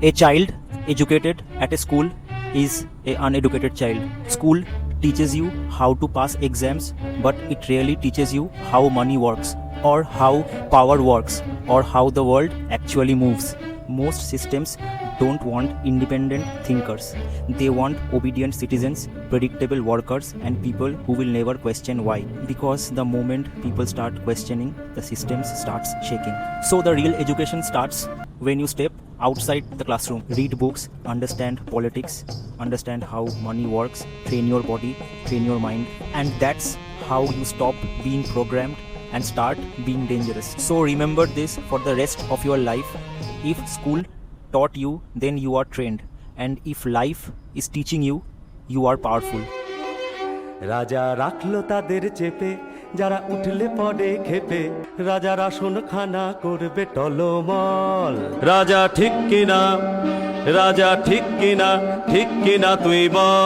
A child educated at a school is an uneducated child. School teaches you how to pass exams, but it really teaches you how money works, or how power works, or how the world actually moves. Most systems don't want independent thinkers. They want obedient citizens, predictable workers, and people who will never question why. Because the moment people start questioning, the system starts shaking. So the real education starts when you step outside the classroom. Read books, understand politics, understand how money works, train your body, train your mind, and that's how you stop being programmed and start being dangerous. So remember this for the rest of your life. If school taught you, then you are trained, and if life is teaching you, you are powerful. রাজা রাখলো তাদের চেপে, যারা উঠলে পড়ে খেপে, রাজার আসন খানা করবে টলমল। রাজা ঠিক কিনা, রাজা ঠিক কিনা, ঠিক কিনা তুই বল।